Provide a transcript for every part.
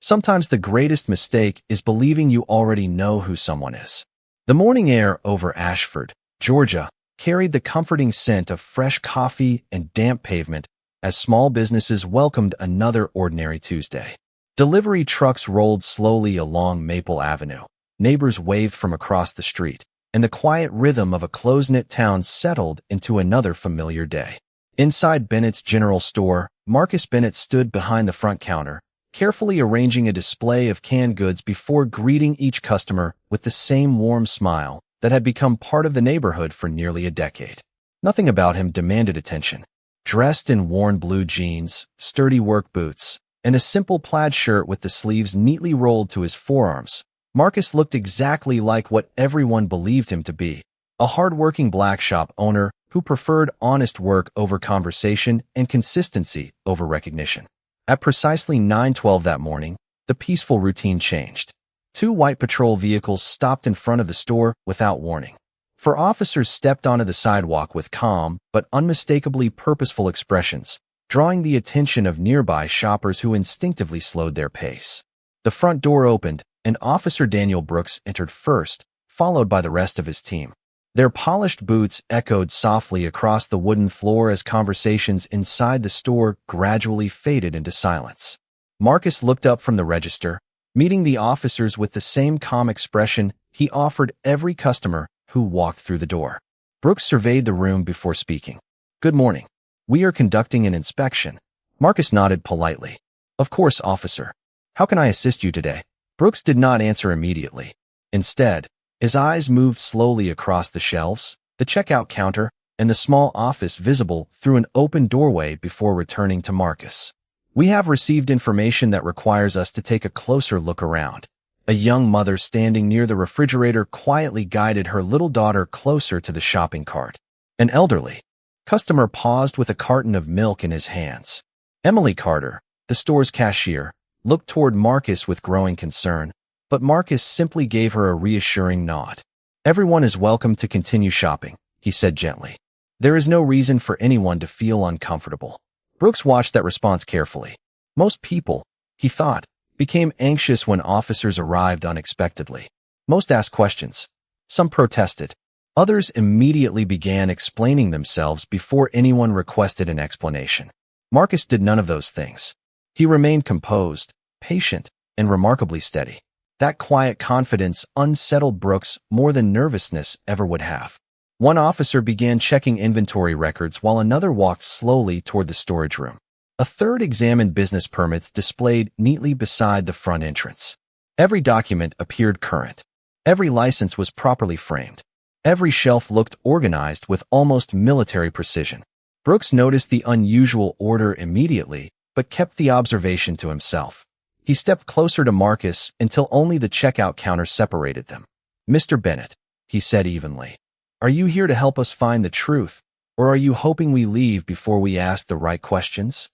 Sometimes the greatest mistake is believing you already know who someone is. The morning air over Ashford, Georgia, carried the comforting scent of fresh coffee and damp pavement as small businesses welcomed another ordinary Tuesday. Delivery trucks rolled slowly along Maple Avenue. Neighbors waved from across the street, and the quiet rhythm of a close-knit town settled into another familiar day. Inside Bennett's General Store, Marcus Bennett stood behind the front counter, carefully arranging a display of canned goods before greeting each customer with the same warm smile that had become part of the neighborhood for nearly a decade. Nothing about him demanded attention. Dressed in worn blue jeans, sturdy work boots, and a simple plaid shirt with the sleeves neatly rolled to his forearms, Marcus looked exactly like what everyone believed him to be, a hard-working black shop owner who preferred honest work over conversation and consistency over recognition. At precisely 9:12 that morning, the peaceful routine changed. Two white patrol vehicles stopped in front of the store without warning. Four officers stepped onto the sidewalk with calm but unmistakably purposeful expressions, drawing the attention of nearby shoppers who instinctively slowed their pace. The front door opened, and Officer Daniel Brooks entered first, followed by the rest of his team. Their polished boots echoed softly across the wooden floor as conversations inside the store gradually faded into silence. Marcus looked up from the register, meeting the officers with the same calm expression he offered every customer who walked through the door. Brooks surveyed the room before speaking. "Good morning. We are conducting an inspection." Marcus nodded politely. "Of course, officer. How can I assist you today?" Brooks did not answer immediately. Instead, his eyes moved slowly across the shelves, the checkout counter, and the small office visible through an open doorway before returning to Marcus. "We have received information that requires us to take a closer look around." A young mother standing near the refrigerator quietly guided her little daughter closer to the shopping cart. An elderly customer paused with a carton of milk in his hands. Emily Carter, the store's cashier, looked toward Marcus with growing concern, but Marcus simply gave her a reassuring nod. "Everyone is welcome to continue shopping," he said gently. "There is no reason for anyone to feel uncomfortable." Brooks watched that response carefully. Most people, he thought, became anxious when officers arrived unexpectedly. Most asked questions. Some protested. Others immediately began explaining themselves before anyone requested an explanation. Marcus did none of those things. He remained composed, patient, and remarkably steady. That quiet confidence unsettled Brooks more than nervousness ever would have. One officer began checking inventory records while another walked slowly toward the storage room. A third examined business permits displayed neatly beside the front entrance. Every document appeared current. Every license was properly framed. Every shelf looked organized with almost military precision. Brooks noticed the unusual order immediately, but kept the observation to himself. He stepped closer to Marcus until only the checkout counter separated them. "Mr. Bennett," he said evenly, "are you here to help us find the truth, or are you hoping we leave before we ask the right questions?"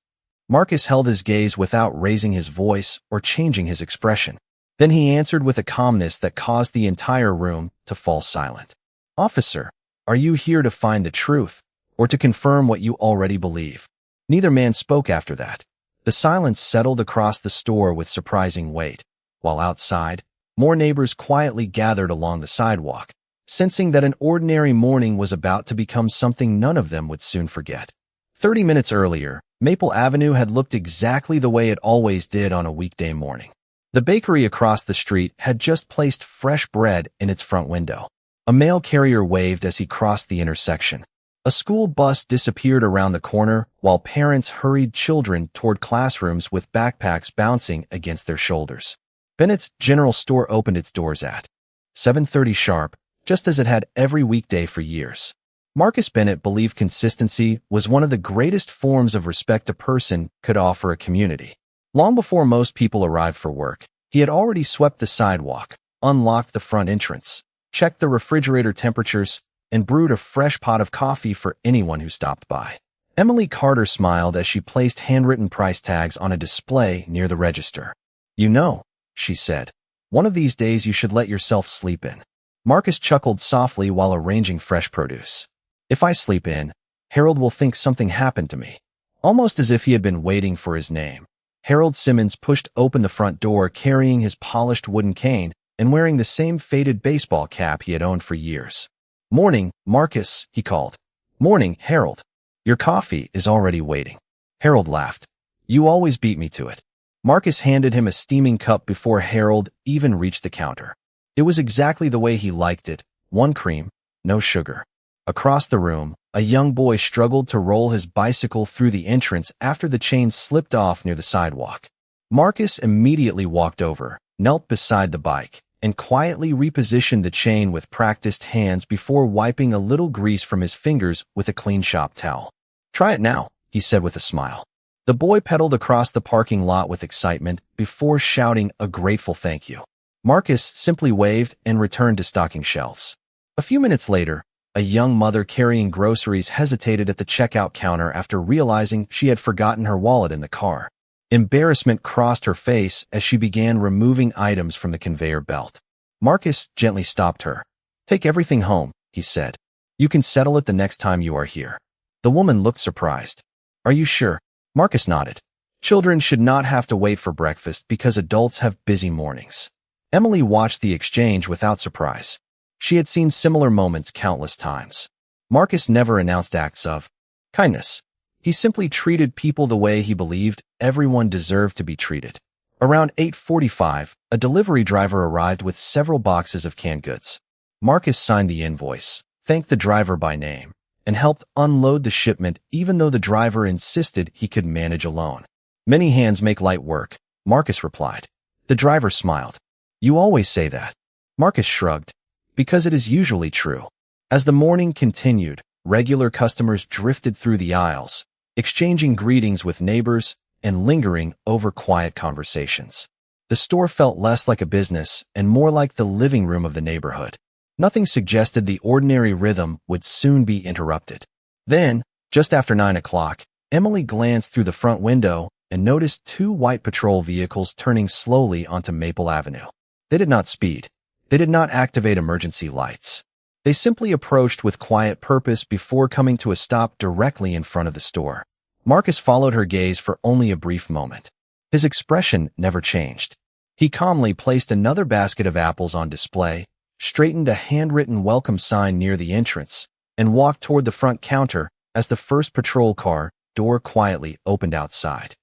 Marcus held his gaze without raising his voice or changing his expression. Then he answered with a calmness that caused the entire room to fall silent. "Officer, are you here to find the truth, or to confirm what you already believe?" Neither man spoke after that. The silence settled across the store with surprising weight, while outside, more neighbors quietly gathered along the sidewalk, sensing that an ordinary morning was about to become something none of them would soon forget. 30 minutes earlier, Maple Avenue had looked exactly the way it always did on a weekday morning. The bakery across the street had just placed fresh bread in its front window. A mail carrier waved as he crossed the intersection. A school bus disappeared around the corner while parents hurried children toward classrooms with backpacks bouncing against their shoulders. Bennett's General Store opened its doors at 7:30 sharp, just as it had every weekday for years. Marcus Bennett believed consistency was one of the greatest forms of respect a person could offer a community. Long before most people arrived for work, he had already swept the sidewalk, unlocked the front entrance, checked the refrigerator temperatures, and brewed a fresh pot of coffee for anyone who stopped by. Emily Carter smiled as she placed handwritten price tags on a display near the register. "You know," she said, "one of these days you should let yourself sleep in." Marcus chuckled softly while arranging fresh produce. "If I sleep in, Harold will think something happened to me," almost as if he had been waiting for his name. Harold Simmons pushed open the front door carrying his polished wooden cane and wearing the same faded baseball cap he had owned for years. "Morning, Marcus," he called. "Morning, Harold. Your coffee is already waiting." Harold laughed. "You always beat me to it." Marcus handed him a steaming cup before Harold even reached the counter. It was exactly the way he liked it, one cream, no sugar. Across the room, a young boy struggled to roll his bicycle through the entrance after the chain slipped off near the sidewalk. Marcus immediately walked over, knelt beside the bike, and quietly repositioned the chain with practiced hands before wiping a little grease from his fingers with a clean shop towel. "Try it now," he said with a smile. The boy pedaled across the parking lot with excitement before shouting a grateful thank you. Marcus simply waved and returned to stocking shelves. A few minutes later, a young mother carrying groceries hesitated at the checkout counter after realizing she had forgotten her wallet in the car. Embarrassment crossed her face as she began removing items from the conveyor belt. Marcus gently stopped her. "Take everything home," he said. "You can settle it the next time you are here." The woman looked surprised. "Are you sure?" Marcus nodded. Children should not have to wait for breakfast because adults have busy mornings. Emily watched the exchange without surprise. She had seen similar moments countless times. Marcus never announced acts of kindness. He simply treated people the way he believed everyone deserved to be treated. Around 8:45, a delivery driver arrived with several boxes of canned goods. Marcus signed the invoice, thanked the driver by name, and helped unload the shipment even though the driver insisted he could manage alone. "Many hands make light work," Marcus replied. The driver smiled. "You always say that." Marcus shrugged. "Because it is usually true." As the morning continued, regular customers drifted through the aisles, exchanging greetings with neighbors and lingering over quiet conversations. The store felt less like a business and more like the living room of the neighborhood. Nothing suggested the ordinary rhythm would soon be interrupted. Then, just after 9 o'clock, Emily glanced through the front window and noticed two white patrol vehicles turning slowly onto Maple Avenue. They did not speed. They did not activate emergency lights. They simply approached with quiet purpose before coming to a stop directly in front of the store. Marcus followed her gaze for only a brief moment. His expression never changed. He calmly placed another basket of apples on display, straightened a handwritten welcome sign near the entrance, and walked toward the front counter as the first patrol car door quietly opened outside.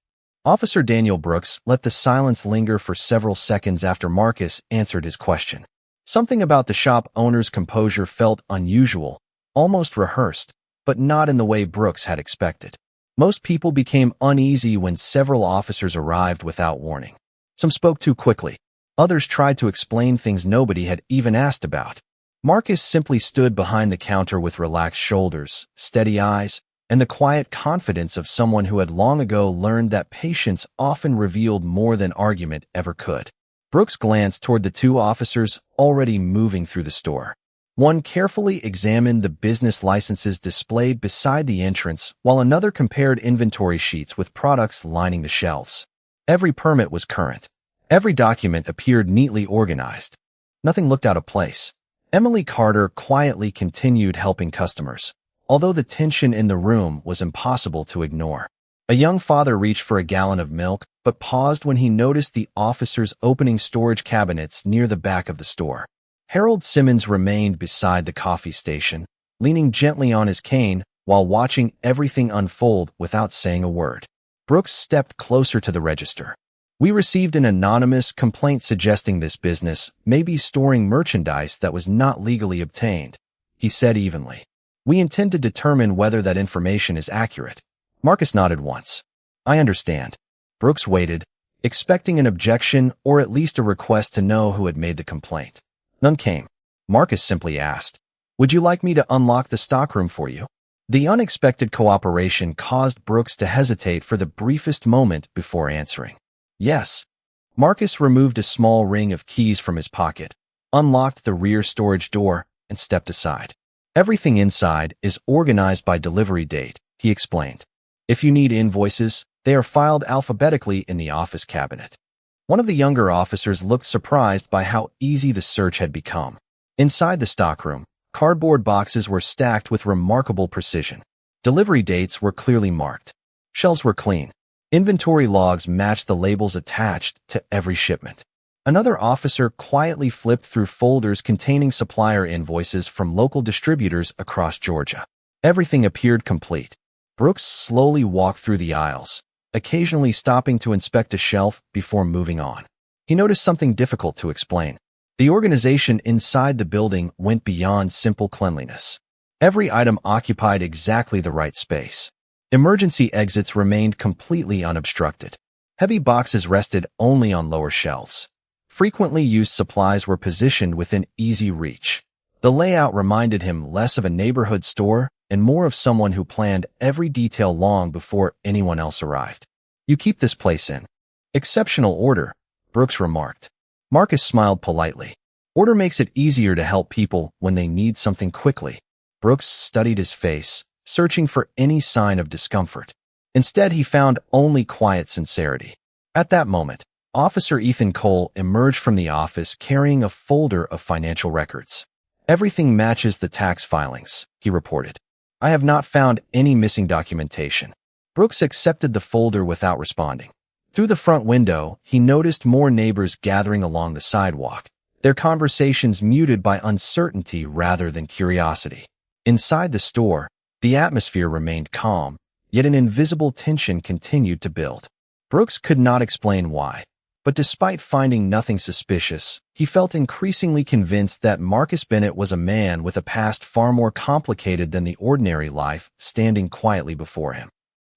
Officer Daniel Brooks let the silence linger for several seconds after Marcus answered his question. Something about the shop owner's composure felt unusual, almost rehearsed, but not in the way Brooks had expected. Most people became uneasy when several officers arrived without warning. Some spoke too quickly. Others tried to explain things nobody had even asked about. Marcus simply stood behind the counter with relaxed shoulders, steady eyes, and the quiet confidence of someone who had long ago learned that patience often revealed more than argument ever could. Brooks glanced toward the two officers already moving through the store. One carefully examined the business licenses displayed beside the entrance, while another compared inventory sheets with products lining the shelves. Every permit was current. Every document appeared neatly organized. Nothing looked out of place. Emily Carter quietly continued helping customers, although the tension in the room was impossible to ignore. A young father reached for a gallon of milk, but paused when he noticed the officers opening storage cabinets near the back of the store. Harold Simmons remained beside the coffee station, leaning gently on his cane while watching everything unfold without saying a word. Brooks stepped closer to the register. "We received an anonymous complaint suggesting this business may be storing merchandise that was not legally obtained," he said evenly. "We intend to determine whether that information is accurate." Marcus nodded once. "I understand." Brooks waited, expecting an objection or at least a request to know who had made the complaint. None came. Marcus simply asked, "Would you like me to unlock the stockroom for you?" The unexpected cooperation caused Brooks to hesitate for the briefest moment before answering. "Yes." Marcus removed a small ring of keys from his pocket, unlocked the rear storage door, and stepped aside. "Everything inside is organized by delivery date," he explained. "If you need invoices, they are filed alphabetically in the office cabinet." One of the younger officers looked surprised by how easy the search had become. Inside the stockroom, cardboard boxes were stacked with remarkable precision. Delivery dates were clearly marked. Shelves were clean. Inventory logs matched the labels attached to every shipment. Another officer quietly flipped through folders containing supplier invoices from local distributors across Georgia. Everything appeared complete. Brooks slowly walked through the aisles, occasionally stopping to inspect a shelf before moving on. He noticed something difficult to explain. The organization inside the building went beyond simple cleanliness. Every item occupied exactly the right space. Emergency exits remained completely unobstructed. Heavy boxes rested only on lower shelves. Frequently used supplies were positioned within easy reach. The layout reminded him less of a neighborhood store and more of someone who planned every detail long before anyone else arrived. "You keep this place in exceptional order," Brooks remarked. Marcus smiled politely. "Order makes it easier to help people when they need something quickly." Brooks studied his face, searching for any sign of discomfort. Instead, he found only quiet sincerity. At that moment, Officer Ethan Cole emerged from the office carrying a folder of financial records. "Everything matches the tax filings," he reported. "I have not found any missing documentation." Brooks accepted the folder without responding. Through the front window, he noticed more neighbors gathering along the sidewalk, their conversations muted by uncertainty rather than curiosity. Inside the store, the atmosphere remained calm, yet an invisible tension continued to build. Brooks could not explain why. But despite finding nothing suspicious, he felt increasingly convinced that Marcus Bennett was a man with a past far more complicated than the ordinary life standing quietly before him.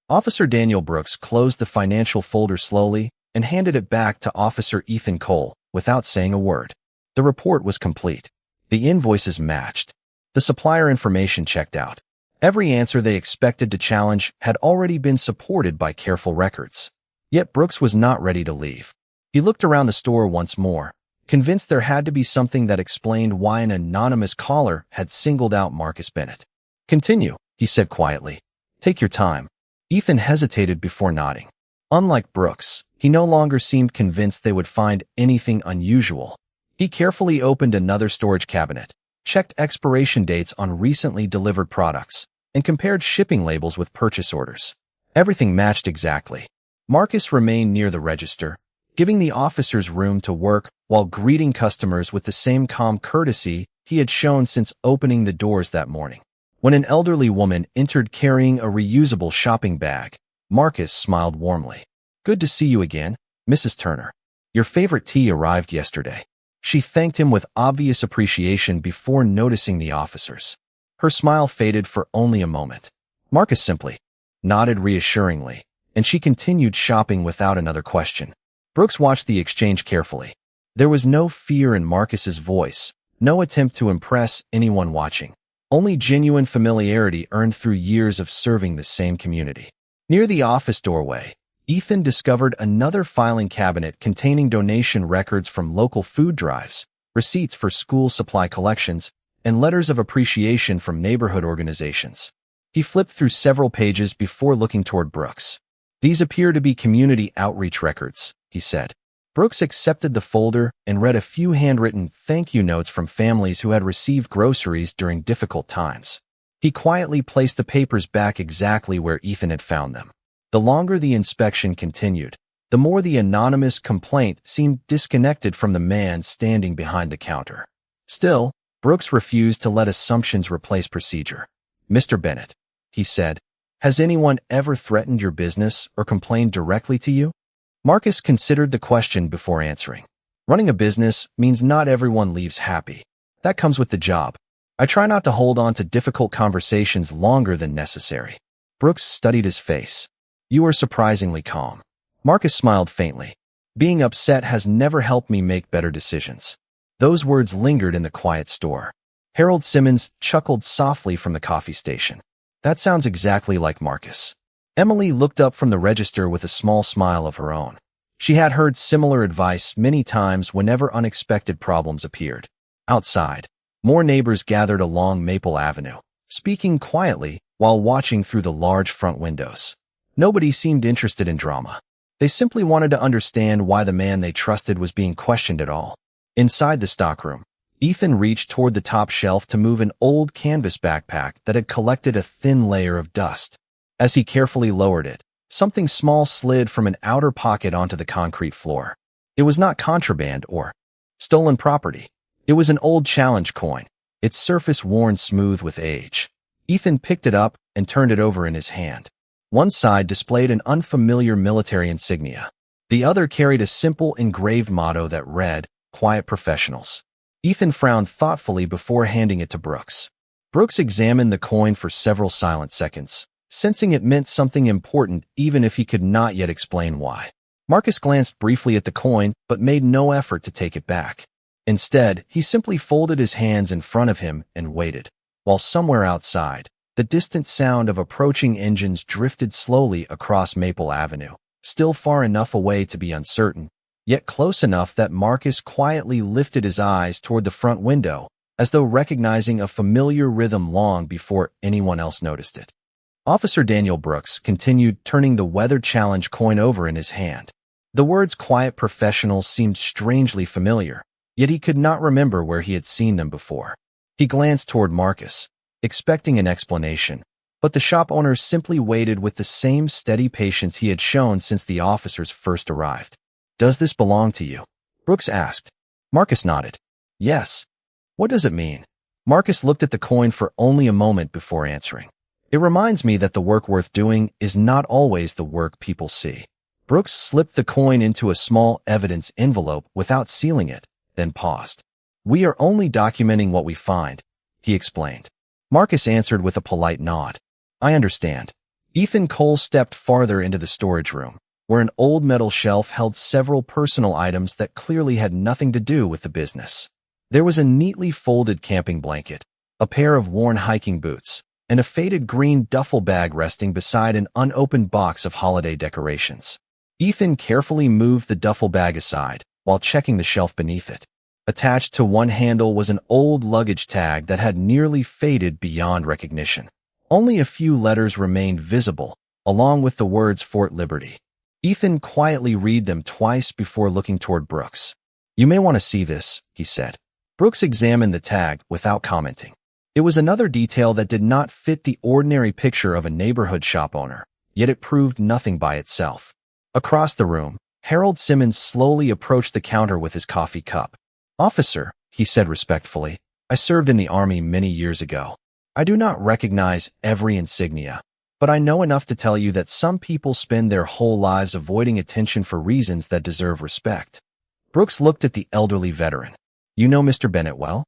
Officer Daniel Brooks closed the financial folder slowly and handed it back to Officer Ethan Cole without saying a word. The report was complete. The invoices matched. The supplier information checked out. Every answer they expected to challenge had already been supported by careful records. Yet Brooks was not ready to leave. He looked around the store once more, convinced there had to be something that explained why an anonymous caller had singled out Marcus Bennett. "Continue," he said quietly. "Take your time." Ethan hesitated before nodding. Unlike Brooks, he no longer seemed convinced they would find anything unusual. He carefully opened another storage cabinet, checked expiration dates on recently delivered products, and compared shipping labels with purchase orders. Everything matched exactly. Marcus remained near the register, giving the officers room to work while greeting customers with the same calm courtesy he had shown since opening the doors that morning. When an elderly woman entered carrying a reusable shopping bag, Marcus smiled warmly. "Good to see you again, Mrs. Turner. Your favorite tea arrived yesterday." She thanked him with obvious appreciation before noticing the officers. Her smile faded for only a moment. Marcus simply nodded reassuringly, and she continued shopping without another question. Brooks watched the exchange carefully. There was no fear in Marcus's voice, no attempt to impress anyone watching. Only genuine familiarity earned through years of serving the same community. Near the office doorway, Ethan discovered another filing cabinet containing donation records from local food drives, receipts for school supply collections, and letters of appreciation from neighborhood organizations. He flipped through several pages before looking toward Brooks. "These appear to be community outreach records," he said. Brooks accepted the folder and read a few handwritten thank you notes from families who had received groceries during difficult times. He quietly placed the papers back exactly where Ethan had found them. The longer the inspection continued, the more the anonymous complaint seemed disconnected from the man standing behind the counter. Still, Brooks refused to let assumptions replace procedure. "Mr. Bennett," he said, "has anyone ever threatened your business or complained directly to you?" Marcus considered the question before answering. "Running a business means not everyone leaves happy. That comes with the job. I try not to hold on to difficult conversations longer than necessary." Brooks studied his face. "You are surprisingly calm." Marcus smiled faintly. "Being upset has never helped me make better decisions." Those words lingered in the quiet store. Harold Simmons chuckled softly from the coffee station. "That sounds exactly like Marcus." Emily looked up from the register with a small smile of her own. She had heard similar advice many times whenever unexpected problems appeared. Outside, more neighbors gathered along Maple Avenue, speaking quietly while watching through the large front windows. Nobody seemed interested in drama. They simply wanted to understand why the man they trusted was being questioned at all. Inside the stockroom, Ethan reached toward the top shelf to move an old canvas backpack that had collected a thin layer of dust. As he carefully lowered it, Something small slid from an outer pocket onto the concrete floor. It was not contraband or stolen property. It was an old challenge coin, its surface worn smooth with age. Ethan picked it up and turned it over in his hand. One side displayed an unfamiliar military insignia. The other carried a simple engraved motto that read, "Quiet Professionals." Ethan frowned thoughtfully before handing it to Brooks. Brooks examined the coin for several silent seconds, sensing it meant something important even if he could not yet explain why. Marcus glanced briefly at the coin but made no effort to take it back. Instead, he simply folded his hands in front of him and waited, while somewhere outside, the distant sound of approaching engines drifted slowly across Maple Avenue, still far enough away to be uncertain, yet close enough that Marcus quietly lifted his eyes toward the front window, as though recognizing a familiar rhythm long before anyone else noticed it. Officer Daniel Brooks continued turning the Weather Challenge coin over in his hand. The words "Quiet Professionals" seemed strangely familiar, yet he could not remember where he had seen them before. He glanced toward Marcus, expecting an explanation, but the shop owner simply waited with the same steady patience he had shown since the officers first arrived. "Does this belong to you?" Brooks asked. Marcus nodded. "Yes." "What does it mean?" Marcus looked at the coin for only a moment before answering. "It reminds me that the work worth doing is not always the work people see." Brooks slipped the coin into a small evidence envelope without sealing it, then paused. "We are only documenting what we find," he explained. Marcus answered with a polite nod. "I understand." Ethan Cole stepped farther into the storage room, where an old metal shelf held several personal items that clearly had nothing to do with the business. There was a neatly folded camping blanket, a pair of worn hiking boots, and a faded green duffel bag resting beside an unopened box of holiday decorations. Ethan carefully moved the duffel bag aside while checking the shelf beneath it. Attached to one handle was an old luggage tag that had nearly faded beyond recognition. Only a few letters remained visible, along with the words Fort Liberty. Ethan quietly read them twice before looking toward Brooks. "You may want to see this," he said. Brooks examined the tag without commenting. It was another detail that did not fit the ordinary picture of a neighborhood shop owner, yet it proved nothing by itself. Across the room, Harold Simmons slowly approached the counter with his coffee cup. "Officer," he said respectfully, "I served in the Army many years ago. I do not recognize every insignia, but I know enough to tell you that some people spend their whole lives avoiding attention for reasons that deserve respect." Brooks looked at the elderly veteran. "You know Mr. Bennett well?"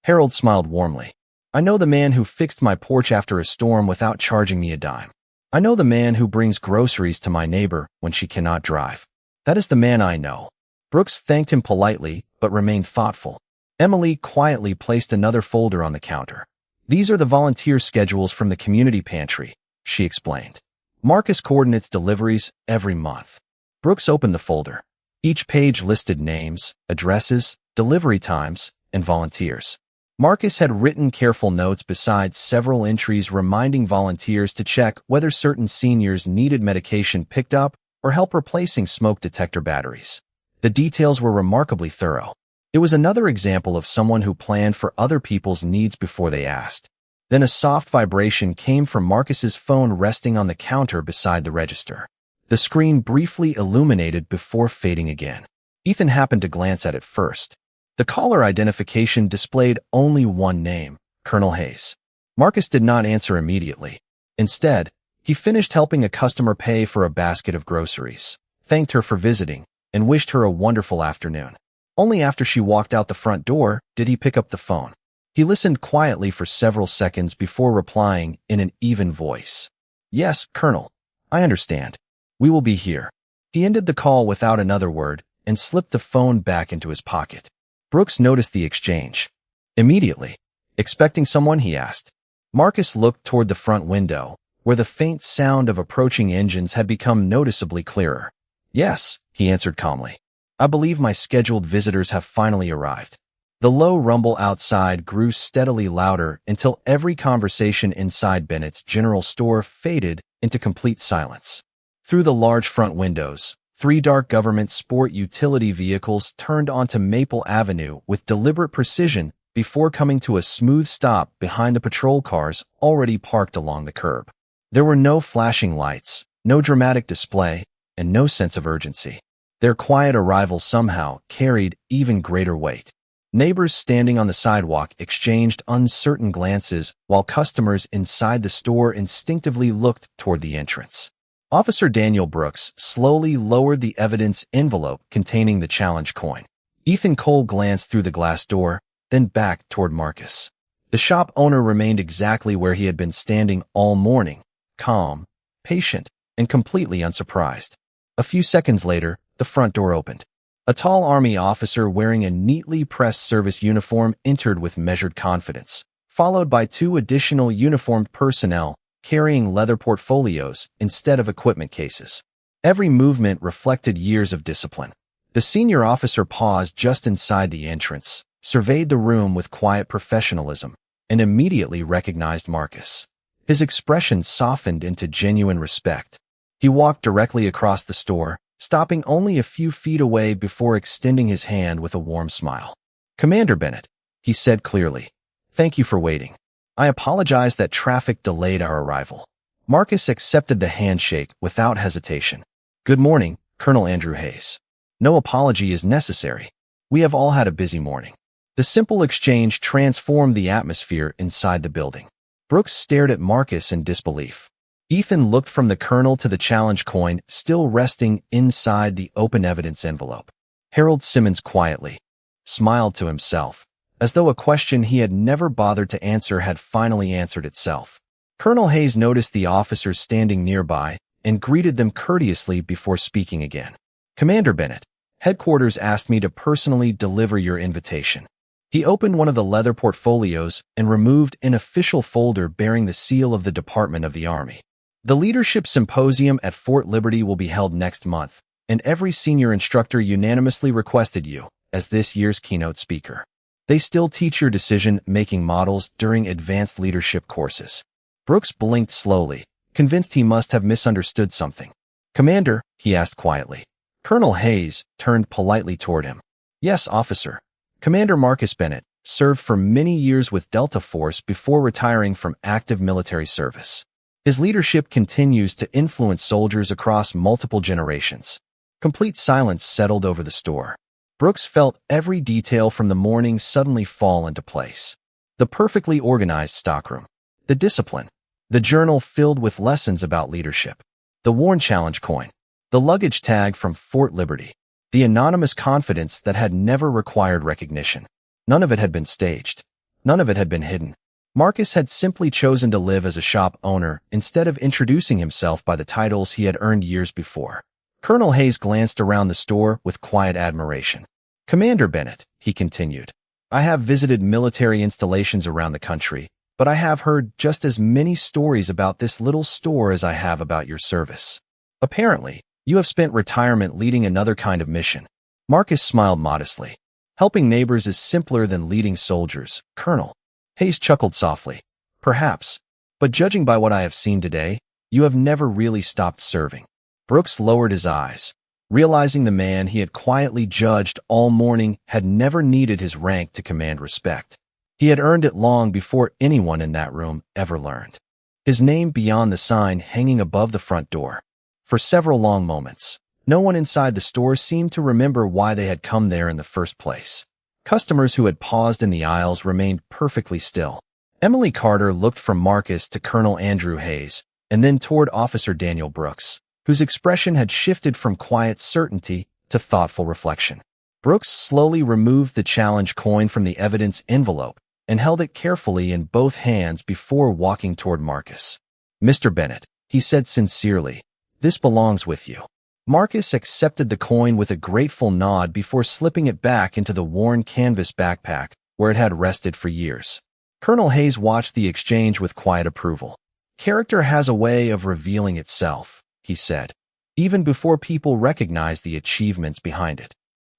Harold smiled warmly. "I know the man who fixed my porch after a storm without charging me a dime. I know the man who brings groceries to my neighbor when she cannot drive. That is the man I know." Brooks thanked him politely, but remained thoughtful. Emily quietly placed another folder on the counter. "These are the volunteer schedules from the community pantry," she explained. "Marcus coordinates deliveries every month." Brooks opened the folder. Each page listed names, addresses, delivery times, and volunteers. Marcus had written careful notes besides several entries reminding volunteers to check whether certain seniors needed medication picked up or help replacing smoke detector batteries. The details were remarkably thorough. It was another example of someone who planned for other people's needs before they asked. Then a soft vibration came from Marcus's phone resting on the counter beside the register. The screen briefly illuminated before fading again. Ethan happened to glance at it first. The caller identification displayed only one name, Colonel Hayes. Marcus did not answer immediately. Instead, he finished helping a customer pay for a basket of groceries, thanked her for visiting, and wished her a wonderful afternoon. Only after she walked out the front door did he pick up the phone. He listened quietly for several seconds before replying in an even voice. "Yes, Colonel. I understand. We will be here." He ended the call without another word and slipped the phone back into his pocket. Brooks noticed the exchange. Immediately, "Expecting someone?" he asked. Marcus looked toward the front window, where the faint sound of approaching engines had become noticeably clearer. "Yes," he answered calmly. "I believe my scheduled visitors have finally arrived." The low rumble outside grew steadily louder until every conversation inside Bennett's general store faded into complete silence. Through the large front windows, 3 dark government sport utility vehicles turned onto Maple Avenue with deliberate precision before coming to a smooth stop behind the patrol cars already parked along the curb. There were no flashing lights, No dramatic display, and no sense of urgency. Their quiet arrival somehow carried even greater weight. Neighbors standing on the sidewalk exchanged uncertain glances while customers inside the store instinctively looked toward the entrance. Officer Daniel Brooks slowly lowered the evidence envelope containing the challenge coin. Ethan Cole glanced through the glass door, then back toward Marcus. The shop owner remained exactly where he had been standing all morning, calm, patient, and completely unsurprised. A few seconds later, the front door opened. A tall Army officer wearing a neatly pressed service uniform entered with measured confidence, followed by two additional uniformed personnel carrying leather portfolios instead of equipment cases. Every movement reflected years of discipline. The senior officer paused just inside the entrance, surveyed the room with quiet professionalism, and immediately recognized Marcus. His expression softened into genuine respect. He walked directly across the store, stopping only a few feet away before extending his hand with a warm smile. "Commander Bennett," he said clearly, "thank you for waiting. I apologize that traffic delayed our arrival." Marcus accepted the handshake without hesitation. "Good morning, Colonel Andrew Hayes. No apology is necessary. We have all had a busy morning." The simple exchange transformed the atmosphere inside the building. Brooks stared at Marcus in disbelief. Ethan looked from the colonel to the challenge coin still resting inside the open evidence envelope. Harold Simmons quietly smiled to himself, as though a question he had never bothered to answer had finally answered itself. Colonel Hayes noticed the officers standing nearby and greeted them courteously before speaking again. "Commander Bennett, headquarters asked me to personally deliver your invitation." He opened one of the leather portfolios and removed an official folder bearing the seal of the Department of the Army. "The Leadership Symposium at Fort Liberty will be held next month, and every senior instructor unanimously requested you as this year's keynote speaker. They still teach your decision-making models during advanced leadership courses." Brooks blinked slowly, convinced he must have misunderstood something. "Commander," he asked quietly. Colonel Hayes turned politely toward him. "Yes, officer. Commander Marcus Bennett served for many years with Delta Force before retiring from active military service. His leadership continues to influence soldiers across multiple generations." Complete silence settled over the store. Brooks felt every detail from the morning suddenly fall into place. The perfectly organized stockroom, the discipline, the journal filled with lessons about leadership, the worn challenge coin, the luggage tag from Fort Liberty, the anonymous confidence that had never required recognition. None of it had been staged. None of it had been hidden. Marcus had simply chosen to live as a shop owner instead of introducing himself by the titles he had earned years before. Colonel Hayes glanced around the store with quiet admiration. "Commander Bennett," he continued, "I have visited military installations around the country, but I have heard just as many stories about this little store as I have about your service. Apparently, you have spent retirement leading another kind of mission." Marcus smiled modestly. "Helping neighbors is simpler than leading soldiers, Colonel." Hayes chuckled softly. "Perhaps, but judging by what I have seen today, you have never really stopped serving." Brooks lowered his eyes, realizing the man he had quietly judged all morning had never needed his rank to command respect. He had earned it long before anyone in that room ever learned. His name beyond the sign hanging above the front door. For several long moments, no one inside the store seemed to remember why they had come there in the first place. Customers who had paused in the aisles remained perfectly still. Emily Carter looked from Marcus to Colonel Andrew Hayes, and then toward Officer Daniel Brooks, whose expression had shifted from quiet certainty to thoughtful reflection. Brooks slowly removed the challenge coin from the evidence envelope and held it carefully in both hands before walking toward Marcus. "Mr. Bennett," he said sincerely, "this belongs with you." Marcus accepted the coin with a grateful nod before slipping it back into the worn canvas backpack where it had rested for years. Colonel Hayes watched the exchange with quiet approval. "Character has a way of revealing itself," he said, even before people recognized the achievements behind it.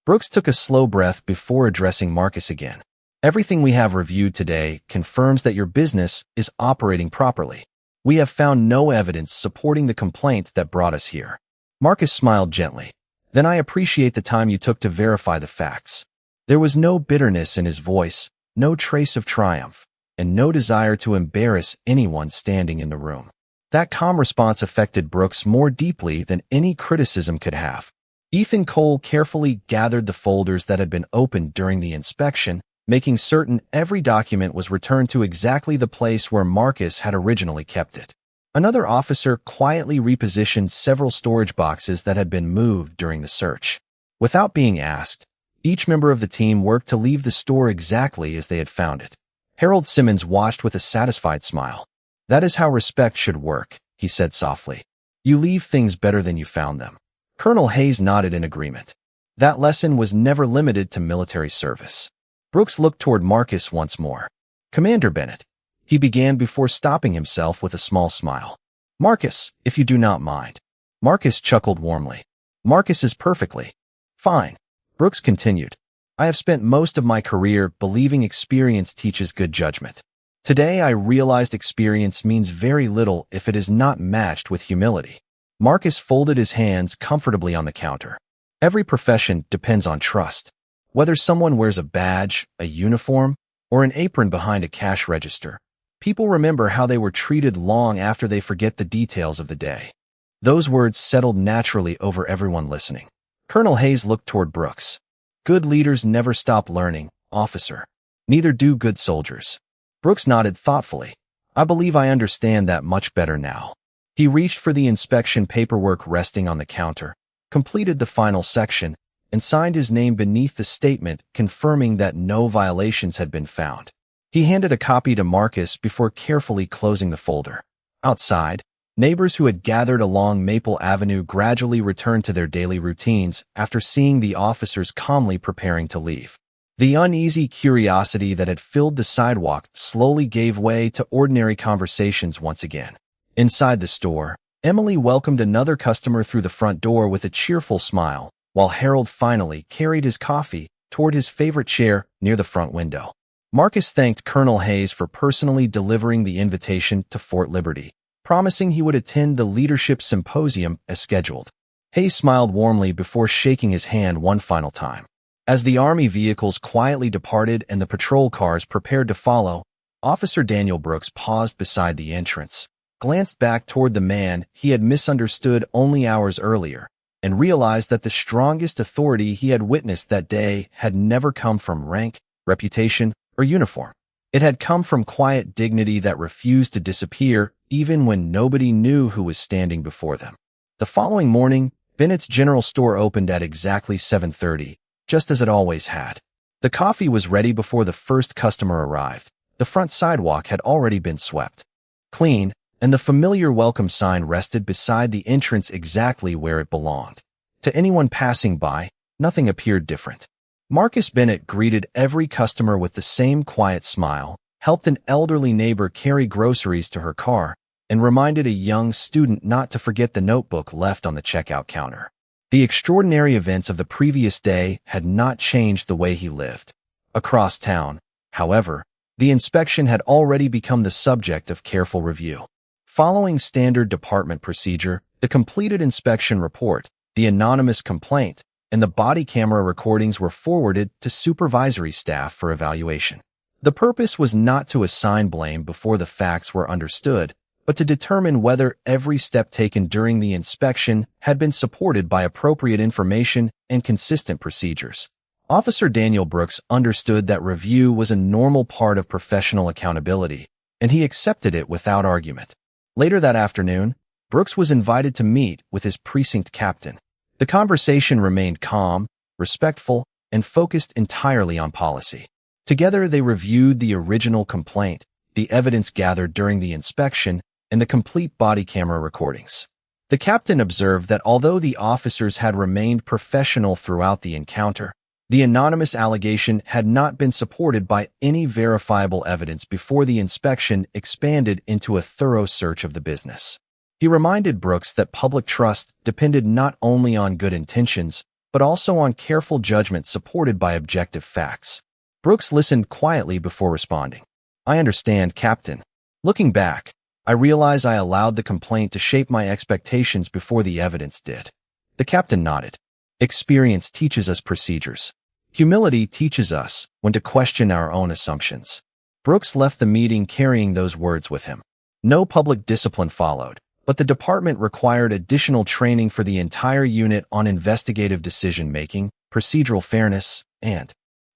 Brooks took a slow breath before addressing Marcus again. "Everything we have reviewed today confirms that your business is operating properly. We have found no evidence supporting the complaint that brought us here." Marcus smiled gently. "Then I appreciate the time you took to verify the facts." There was no bitterness in his voice, no trace of triumph, and no desire to embarrass anyone standing in the room. That calm response affected Brooks more deeply than any criticism could have. Ethan Cole carefully gathered the folders that had been opened during the inspection, making certain every document was returned to exactly the place where Marcus had originally kept it. Another officer quietly repositioned several storage boxes that had been moved during the search. Without being asked, each member of the team worked to leave the store exactly as they had found it. Harold Simmons watched with a satisfied smile. "That is how respect should work," he said softly. "You leave things better than you found them." Colonel Hayes nodded in agreement. That lesson was never limited to military service. Brooks looked toward Marcus once more. "Commander Bennett," he began before stopping himself with a small smile. "Marcus, if you do not mind." Marcus chuckled warmly. "Marcus is perfectly fine." Brooks continued. "I have spent most of my career believing experience teaches good judgment. Today I realized experience means very little if it is not matched with humility." Marcus folded his hands comfortably on the counter. "Every profession depends on trust. Whether someone wears a badge, a uniform, or an apron behind a cash register, people remember how they were treated long after they forget the details of the day." Those words settled naturally over everyone listening. Colonel Hayes looked toward Brooks. "Good leaders never stop learning, officer. Neither do good soldiers." Brooks nodded thoughtfully. "I believe I understand that much better now." He reached for the inspection paperwork resting on the counter, completed the final section, and signed his name beneath the statement confirming that no violations had been found. He handed a copy to Marcus before carefully closing the folder. Outside, neighbors who had gathered along Maple Avenue gradually returned to their daily routines after seeing the officers calmly preparing to leave. The uneasy curiosity that had filled the sidewalk slowly gave way to ordinary conversations once again. Inside the store, Emily welcomed another customer through the front door with a cheerful smile, while Harold finally carried his coffee toward his favorite chair near the front window. Marcus thanked Colonel Hayes for personally delivering the invitation to Fort Liberty, promising he would attend the leadership symposium as scheduled. Hayes smiled warmly before shaking his hand one final time. As the Army vehicles quietly departed and the patrol cars prepared to follow, Officer Daniel Brooks paused beside the entrance, glanced back toward the man he had misunderstood only hours earlier, and realized that the strongest authority he had witnessed that day had never come from rank, reputation, or uniform. It had come from quiet dignity that refused to disappear even when nobody knew who was standing before them. The following morning, Bennett's General Store opened at exactly 7:30, just as it always had. The coffee was ready before the first customer arrived. The front sidewalk had already been swept clean, and the familiar welcome sign rested beside the entrance exactly where it belonged. To anyone passing by, nothing appeared different. Marcus Bennett greeted every customer with the same quiet smile, helped an elderly neighbor carry groceries to her car, and reminded a young student not to forget the notebook left on the checkout counter. The extraordinary events of the previous day had not changed the way he lived. Across town, however, the inspection had already become the subject of careful review. Following standard department procedure, the completed inspection report, the anonymous complaint, and the body camera recordings were forwarded to supervisory staff for evaluation. The purpose was not to assign blame before the facts were understood, but to determine whether every step taken during the inspection had been supported by appropriate information and consistent procedures. Officer Daniel Brooks understood that review was a normal part of professional accountability, and he accepted it without argument. Later that afternoon, Brooks was invited to meet with his precinct captain. The conversation remained calm, respectful, and focused entirely on policy. Together, they reviewed the original complaint, the evidence gathered during the inspection, and the complete body camera recordings. The captain observed that although the officers had remained professional throughout the encounter, the anonymous allegation had not been supported by any verifiable evidence before the inspection expanded into a thorough search of the business. He reminded Brooks that public trust depended not only on good intentions, but also on careful judgment supported by objective facts. Brooks listened quietly before responding. "I understand, Captain. Looking back, I realize I allowed the complaint to shape my expectations before the evidence did." The captain nodded. "Experience teaches us procedures. Humility teaches us when to question our own assumptions." Brooks left the meeting carrying those words with him. No public discipline followed, but the department required additional training for the entire unit on investigative decision-making, procedural fairness, and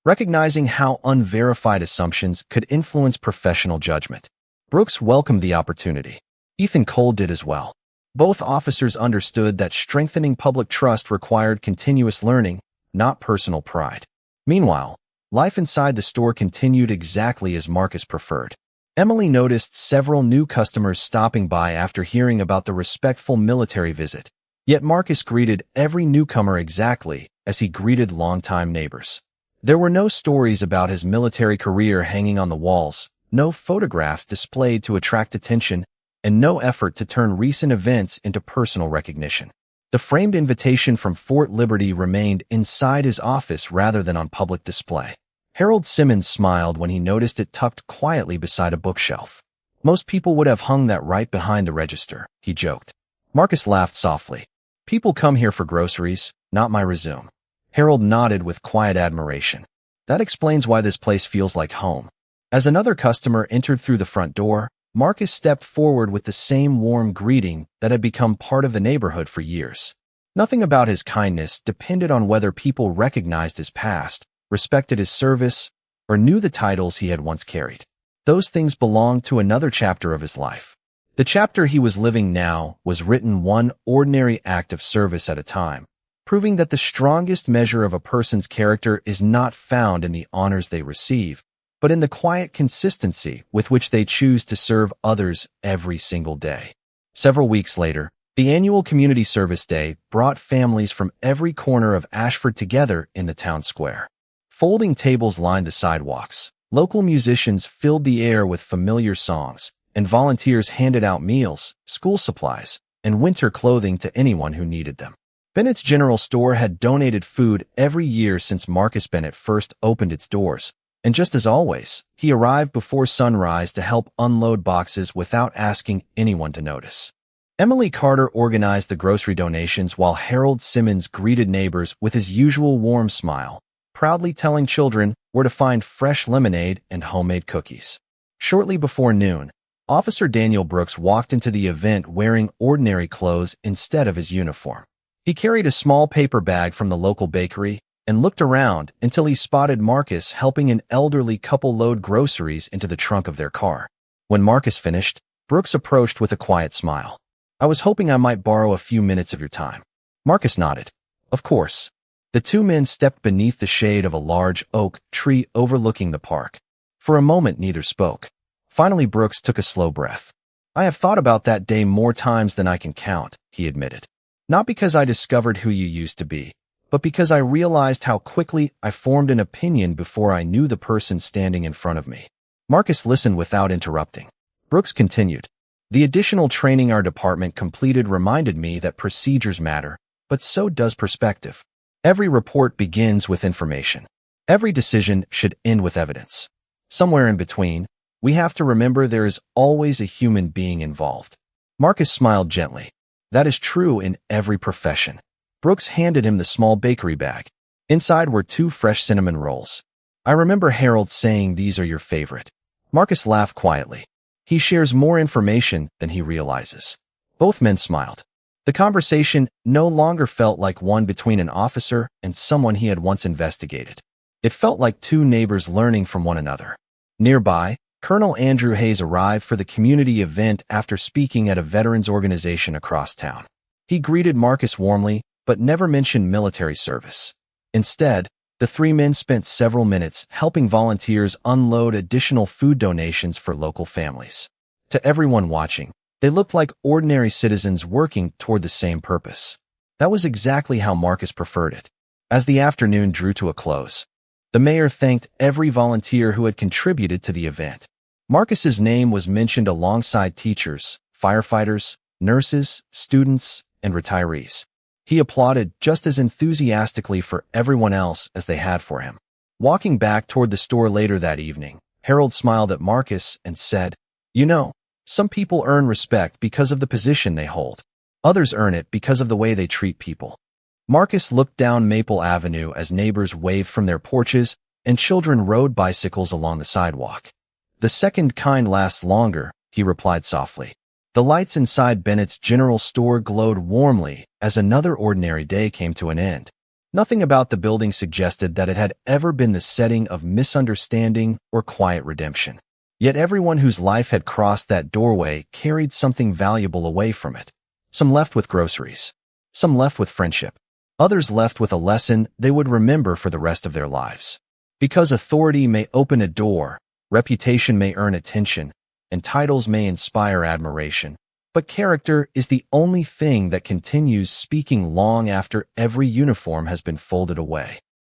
recognizing how unverified assumptions could influence professional judgment. Brooks welcomed the opportunity. Ethan Cole did as well. Both officers understood that strengthening public trust required continuous learning, not personal pride. Meanwhile, life inside the store continued exactly as Marcus preferred. Emily noticed several new customers stopping by after hearing about the respectful military visit. Yet Marcus greeted every newcomer exactly as he greeted longtime neighbors. There were no stories about his military career hanging on the walls, no photographs displayed to attract attention, and no effort to turn recent events into personal recognition. The framed invitation from Fort Liberty remained inside his office rather than on public display. Harold Simmons smiled when he noticed it tucked quietly beside a bookshelf. Most people would have hung that right behind the register, he joked. Marcus laughed softly. People come here for groceries, not my resume. Harold nodded with quiet admiration. That explains why this place feels like home. As another customer entered through the front door, Marcus stepped forward with the same warm greeting that had become part of the neighborhood for years. Nothing about his kindness depended on whether people recognized his past, respected his service, or knew the titles he had once carried. Those things belonged to another chapter of his life. The chapter he was living now was written one ordinary act of service at a time, proving that the strongest measure of a person's character is not found in the honors they receive, but in the quiet consistency with which they choose to serve others every single day. Several weeks later, the annual Community Service Day brought families from every corner of Ashford together in the town square. Folding tables lined the sidewalks, local musicians filled the air with familiar songs, and volunteers handed out meals, school supplies, and winter clothing to anyone who needed them. Bennett's General Store had donated food every year since Marcus Bennett first opened its doors, and just as always, he arrived before sunrise to help unload boxes without asking anyone to notice. Emily Carter organized the grocery donations while Harold Simmons greeted neighbors with his usual warm smile, proudly telling children where to find fresh lemonade and homemade cookies. Shortly before noon, Officer Daniel Brooks walked into the event wearing ordinary clothes instead of his uniform. He carried a small paper bag from the local bakery and looked around until he spotted Marcus helping an elderly couple load groceries into the trunk of their car. When Marcus finished, Brooks approached with a quiet smile. "I was hoping I might borrow a few minutes of your time." Marcus nodded. "Of course." The two men stepped beneath the shade of a large oak tree overlooking the park. For a moment, neither spoke. Finally, Brooks took a slow breath. "I have thought about that day more times than I can count," he admitted. "Not because I discovered who you used to be, but because I realized how quickly I formed an opinion before I knew the person standing in front of me." Marcus listened without interrupting. Brooks continued. "The additional training our department completed reminded me that procedures matter, but so does perspective. Every report begins with information. Every decision should end with evidence. Somewhere in between, we have to remember there is always a human being involved." Marcus smiled gently. "That is true in every profession." Brooks handed him the small bakery bag. Inside were 2 fresh cinnamon rolls. "I remember Harold saying these are your favorite." Marcus laughed quietly. "He shares more information than he realizes." Both men smiled. The conversation no longer felt like one between an officer and someone he had once investigated. It felt like 2 neighbors learning from one another. Nearby, Colonel Andrew Hayes arrived for the community event after speaking at a veterans organization across town. He greeted Marcus warmly, but never mentioned military service. Instead, the 3 men spent several minutes helping volunteers unload additional food donations for local families. To everyone watching, they looked like ordinary citizens working toward the same purpose. That was exactly how Marcus preferred it. As the afternoon drew to a close, the mayor thanked every volunteer who had contributed to the event. Marcus's name was mentioned alongside teachers, firefighters, nurses, students, and retirees. He applauded just as enthusiastically for everyone else as they had for him. Walking back toward the store later that evening, Harold smiled at Marcus and said, "You know, some people earn respect because of the position they hold. Others earn it because of the way they treat people." Marcus looked down Maple Avenue as neighbors waved from their porches and children rode bicycles along the sidewalk. "The second kind lasts longer," he replied softly. The lights inside Bennett's general store glowed warmly as another ordinary day came to an end. Nothing about the building suggested that it had ever been the setting of misunderstanding or quiet redemption. Yet everyone whose life had crossed that doorway carried something valuable away from it. Some left with groceries. Some left with friendship. Others left with a lesson they would remember for the rest of their lives. Because authority may open a door, reputation may earn attention, and titles may inspire admiration, but character is the only thing that continues speaking long after every uniform has been folded away.